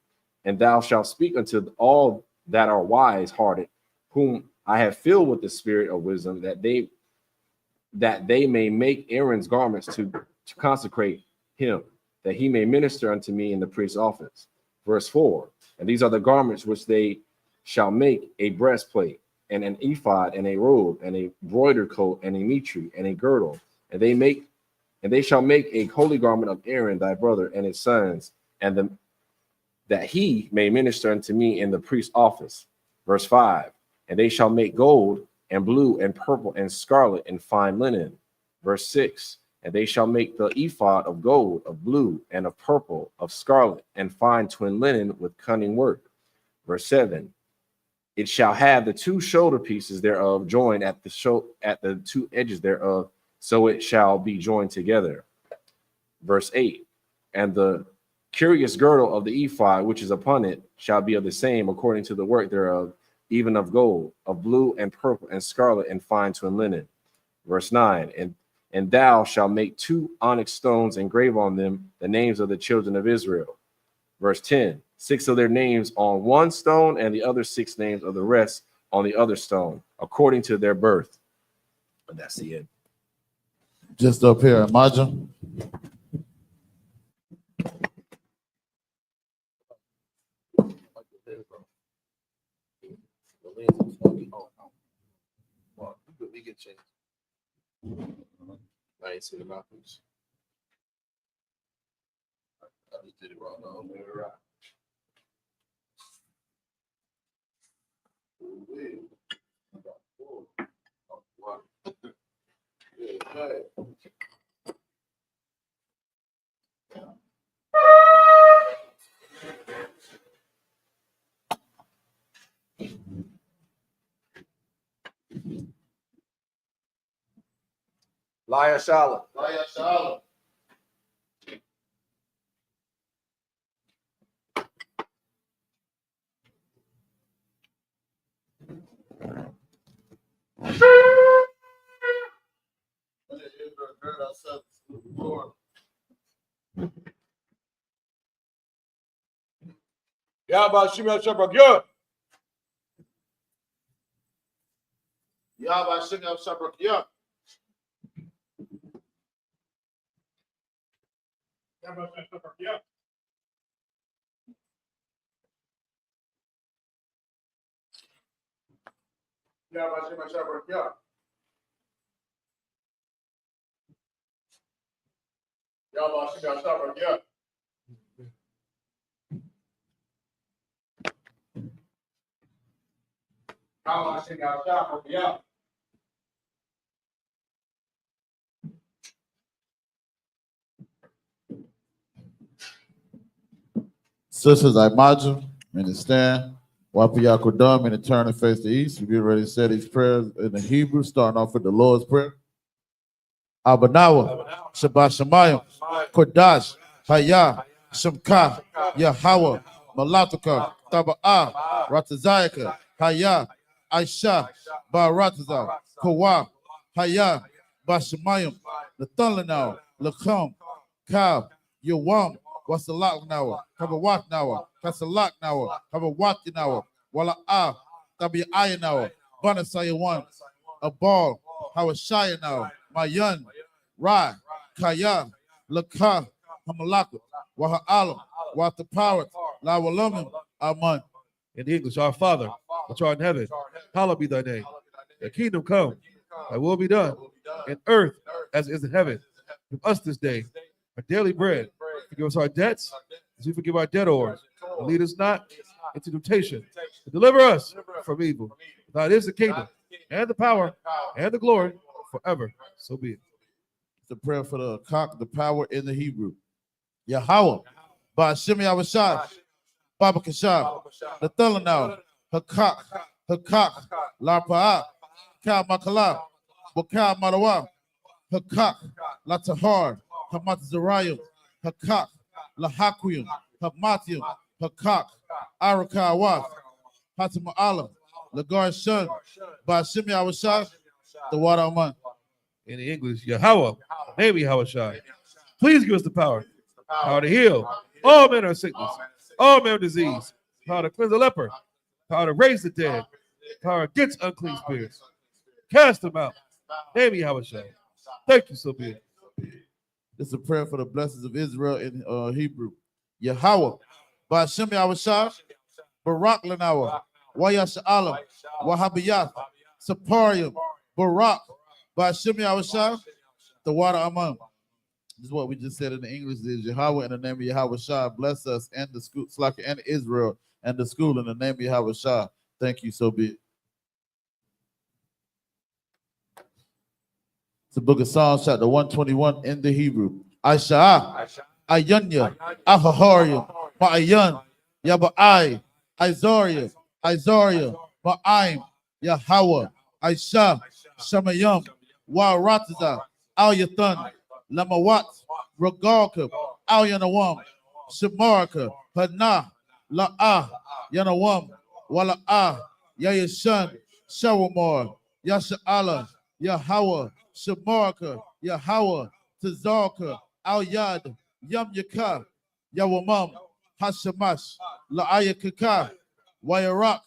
And thou shalt speak unto all that are wise-hearted, whom I have filled with the spirit of wisdom, that they may make Aaron's garments to consecrate him, that he may minister unto me in the priest's office. Verse 4. And these are the garments which they shall make: a breastplate, and an ephod, and a robe, and a broidered coat, and a mitre, and a girdle. And they shall make a holy garment of Aaron thy brother and his sons, and that he may minister unto me in the priest's office. Verse 5. And they shall make gold, and blue, and purple, and scarlet, and fine linen. Verse 6. And they shall make the ephod of gold, of blue, and of purple, of scarlet, and fine twin linen with cunning work. Verse 7. It shall have the two shoulder pieces thereof joined at the two edges thereof, so it shall be joined together. Verse 8. And the curious girdle of the ephod which is upon it shall be of the same according to the work thereof, even of gold, of blue, and purple, and scarlet, and fine twin linen. Verse 9. And thou shalt make 2 onyx stones, and engrave on them the names of the children of Israel. Verse 10. 6 of their names on one stone, and the other 6 names of the rest on the other stone, according to their birth. And that's the end. Just up here, imagine. I ain't seen the mouthpiece. I just did it wrong. No, I'm right. Liar Shala. Yahweh Shemel Shabrak Yah. Yahweh Shem Shabrak Yah. Yahweh Shem Shabrak Yah. Yahweh Shem Shabrak Yah. Yahweh Shem Shabrak Yah. Sisters, I imagine, and stand. Wapiyakodam and turn and face the east. We get ready to say these prayers in the Hebrew, starting off with the Lord's Prayer. Abanawa, Shabbat Shemayim, Kodash, Hayah, Shemka, Yahweh, Malatuka, Taba'ah, Ratazayaka, Hayah, Aisha, Barataza, Kawa, Hayah, Bashamayim, Lathalanau, Lakam, Kab, Yawam, Wasalaknawa, Kabawatnawa, Kasalaknawa, Kabawatinawa, Wala'ah, Tabi'ayanawa, Banasayawan, Abal, Hawashayanawa, Mayan, Rai, Kaya, Laka, Hamalaka, Waha'alam, Wataparat, Lawalamim, Aman. In English, our Father, which art in heaven, hallowed be thy name. Thy kingdom come, thy will be done, in earth as it is in heaven. Give us this day our daily bread. Forgive us our debts, as we forgive our debtors. And lead us not into temptation, but deliver us from evil. For thine is the kingdom, and the power, and the glory, forever. So be it. The prayer for the cock, the power in the Hebrew. Yahweh, Ba'ashem Yahweh, Baba Kashab, the Thalanau, Hakak, Larpa'ah, Ka Makala, Baka Marawa, Hakak, Latahar, Hamat Zarayim, Hakak, Lahakuyum, Hamatium, Hakak, Arakawa, Hatima Alam, Lagar Shun, Ba'ashem Yahweh, the Wadaman. In the English, Yahweh, name Yahweh. Please give us the power to heal all manner of sickness, all manner of disease, power to cleanse the leper, power to raise the dead, power against unclean spirits. Cast them out. Name Yahweh. Thank you, so be it. This is a prayer for the blessings of Israel in Hebrew. Yahweh, Ba'ashem Yahweh, Barak Lanawa, Wayash Alam, Wahabiyath, Saparium, Barak, Ba'ashem Yahweh, the water Aman. This is what we just said in the English is Yahweh in the name of Yahweh Shah. Bless us and the school, Slaka and Israel and the school in the name of Yahweh Shah. Thank you, so be it. It's the book of Psalms, chapter 121 in the Hebrew. I.S.U.P.K, Ayanya, Ahaharium, Ma'ayan, Yaba'ai, Izaria, Ma'aim, Yahweh, Aisha, Shamayam, Wa'arataza, Al-Yathan, Lamawat, Ragalka, Al-Yanawam, Shamarka, Hana, La'ah, Yanawam, Wala'ah, Yayashan, Shawamar, Yasha'ala, Yahweh, Shamarka, Yahweh, Tazarka, Al-Yad, Yam Yaka, Yawamam, Hashamash, La'ayakaka, Wayarak,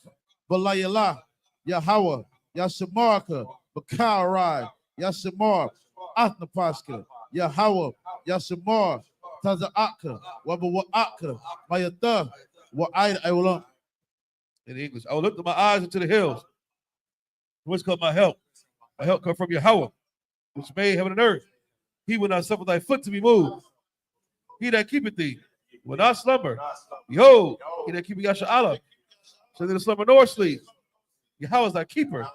Balayala, Yahweh, Yashamarka, Bakarai, Yashamar, Athnapashka, Yahweh, Yashamar, Taza'aka, Wabawa'aka, Mayatha, Wa'aid Awlam. In English, I will lift up my eyes into the hills. What's called my help? My help come from Yahweh, which made heaven and earth. He will not suffer thy foot to be moved. He that keepeth thee will not slumber. Behold, he that keepeth Yasha'Allah shall neither slumber nor sleep. Yahweh is thy keeper.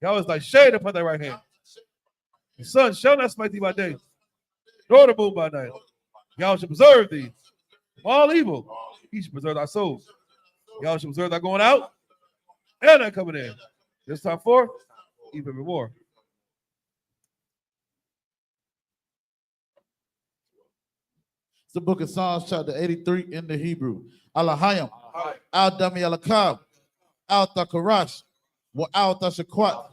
Yahweh is thy shade upon thy right hand. The sun shall not smite thee by day, nor the moon by night. Yahweh shall preserve thee from all evil. He shall preserve thy soul. Yahweh shall preserve thy going out and thy coming in. This time forth, even more. It's the book of Psalms, chapter 83 in the Hebrew. Alahayim, Al Dami Alakab, Al Takarash, Wa Al Tashakwat,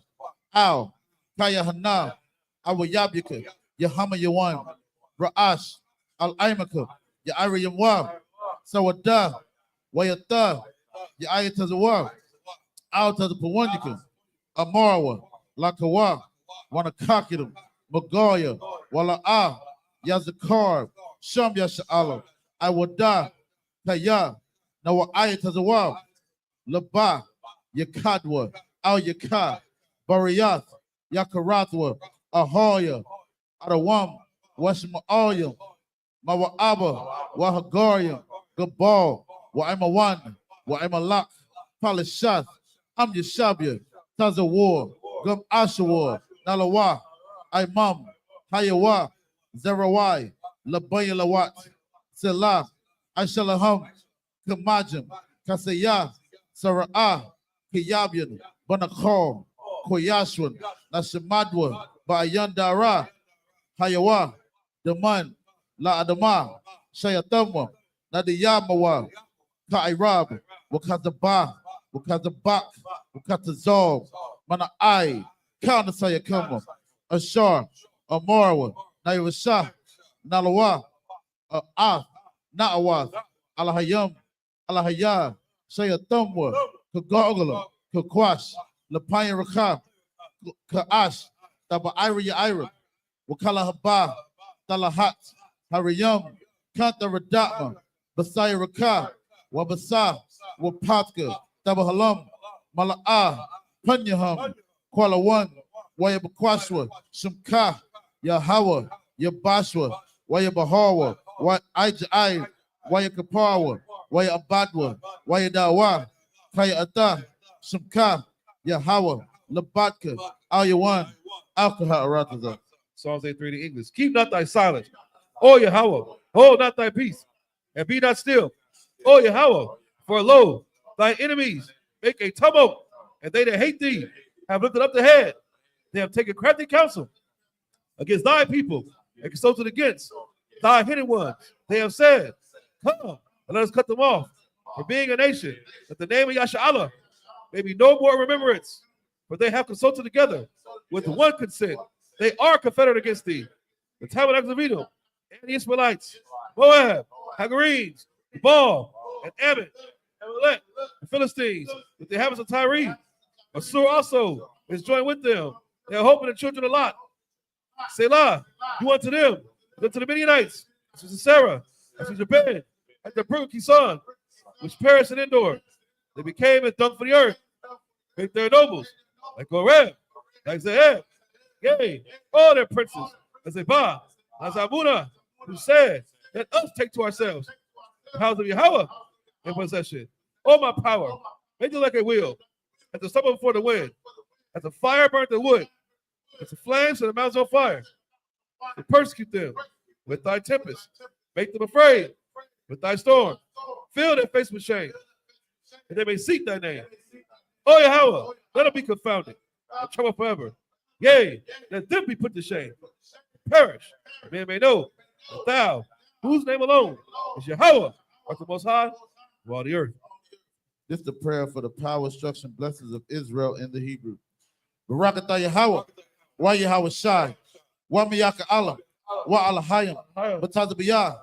Al Kaya Hana, Awa Yabika, Yahama Yawan, Ra'ash, Al Aimaka, Ya'ari Yamwa, Sawada, Wayata, Ya'ayatazawa, Al Tazapawanyaka, Amarawa, Lakawa, Wanakakitum, Magoya, Wala'a, Yazakar, Sham Yasha'Allah, Iwada, Kaya, Nawa Ayatazawa, Laba, Yakadwa, Al Yaka, Bariyath, Yakaratwa, Ahoya, Adawam, Washma'alyam, Mawa'aba, Wahagaryam, Gabal, Wa'imawan, Wa'imalak, Palishath, Am Yashabia, Tazawar, Gum Ashawar, Nalawa, Imam, Hayawa, Zerawai, Labaya Lawat, Selah, Ashalaham, Kamajim, Kasaya, Sara'ah, Kiyabian, Banakor, Koyashwan, Nashamadwa, Bayandara, Hayawa, Daman, La Adama, Shayatama, Nadiyamawa, Kairab, Wakazabah, Wakazabak, Wakatazov, Mana'ai, Kanasayakama, Ashar, Amarawa, Naivasha, Nalawa, Na'awath, Alahayam, Alahaya, Shayatamwa, Kagogala, Kakwash, Lapayan Raka, Kaash, Taba Ira, Wakala Haba, Talahat, Hariyam, Kanta Radatma, Basaya Raka, Wabasa, Wapatka, Tabahalam, Mala'ah, Panyaham, Kuala One, Wayabakwashwa, Shumka, Yahawa, Yabashwa, Wayabahawa, Wayajai, Wayakapawa, Wayabadwa, Wayadawa, Kaya Ata, Shumka, Yahawa, Labatka, Ayawan, Alkaha Arataza. Psalms 83 in English. Keep not thy silence, O Yahweh. Hold not thy peace, and be not still, O Yahweh. For lo, thy enemies make a tumult, and they that hate thee have lifted up the head. They have taken crafty counsel against thy people and consulted against thy hidden ones. They have said, come, and let us cut them off. For being a nation, that the name of Yasha'Allah may be no more in remembrance. For they have consulted together with one consent. They are confederate against thee. The tabernacles of Edom, and the Ishmaelites, Moab, Hagarenes, Baal, and Ammon, Amalek, the Philistines, with the inhabitants of Tyre. Assur also is joined with them. They are hoping the children of Lot. Selah, do unto them, and unto the Midianites, as to Sarah, as to Japan, at the brook Kison, which perished in Endor. They became as dung for the earth, make their nobles, like Oreb, like Zeheb, yea, all their princes, as Zebah, as Abuna, who said, let us take to ourselves the house of Yahweh in possession. Oh, my power, make it like a wheel, as the summer before the wind, as the fire burnt the wood, as the flames set the mountains on fire. To persecute them with thy tempest, make them afraid with thy storm, fill their face with shame, and they may seek thy name. Oh, Yahweh, let them be confounded and trouble forever. Yea, let them be put to shame, perish, that men may know that thou, whose name alone is Yahweh, art the most high of all the earth. This is the prayer for the power, instruction, blessings of Israel in the Hebrew. Barakatah Yahweh, Wa Yahweh Shai, Wa Miyaka Allah, Wa Alahayim, Batazabiyah,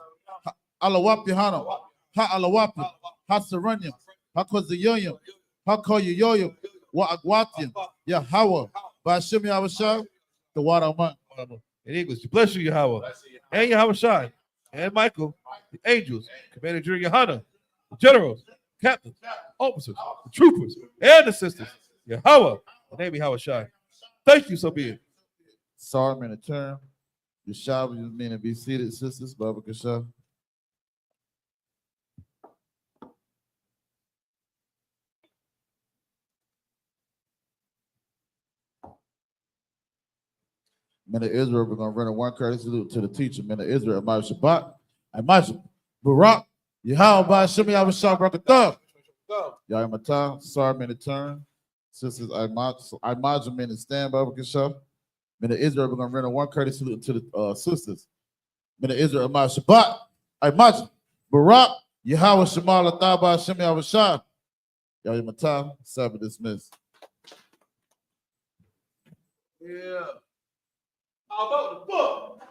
Alawapi Hanam, Ha Alawapi, Ha Saranyam, Ha Kozayoyam, Ha Koyoyoyam, Wa Agwatiam, Yahweh, Bashim Yahweh Shai, the water man. In English, bless you, Yahweh, and Yahweh Shai, and Michael, the angels, Commander General Yohana, the generals, captains, officers, the troopers, and the sisters. Yahweh, the name of Yahweh Shai. Thank you, so be it. Psalm in a term. Yeshua, you mean to be seated, sisters, Baba Kasha. Men of Israel, we're going to render one courtesy salute to the teacher. Men of Israel, I.S.U.P.K, I.S.U.P.K, Barak, Yahweh, Shemi, I.S.U.P.K, Brakatah. Y'all in my time, sorry, men of turn. Sisters, I-Imagine, men to stand, Baba Kasha. Men of Israel, we're going to render one courtesy salute to the sisters. Men of Israel, I.S.U.P.K, I-Imagine, Barak, Yahweh, Shema, Lataba, Shemi, I.S.U.P.K. Y'all in my time, Sabbath dismissed. Yeah. How about the book?